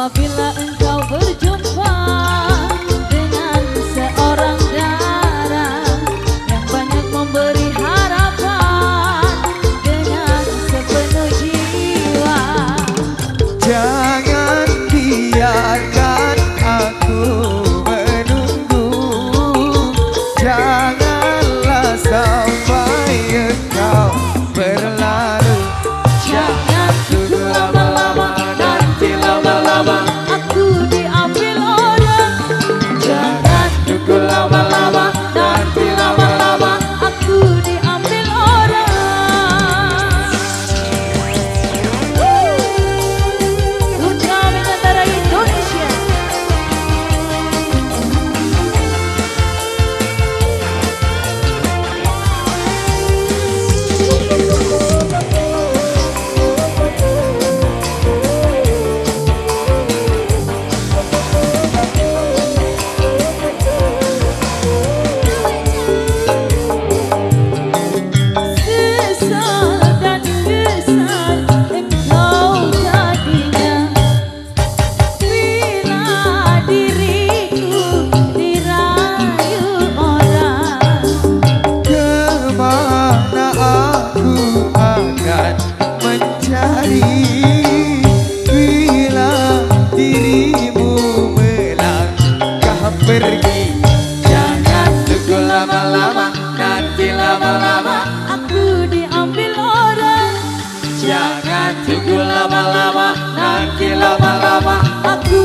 Apabila engkau berjumpa dengan seorang darah yang banyak memberi harapan dengan sepenuh jiwa, jangan biarkan aku menunggu, janganlah sampai engkau berlalu. jangan tunggu lama-lama, nanti lama-lama aku diambil orang. Jangan tunggu lama-lama, nanti lama-lama aku diambil orang. Putra Nusantara Indonesia. Sesal dan kesal engkau jadinya bila diriku dirayu orang. Kemana aku akan mencari bila dirimu melangkah pergi. Jangan tunggu lama-lama, nanti lama-lama Aku diambil orang. jangan tunggu lama-lama, nanti lama-lama Aku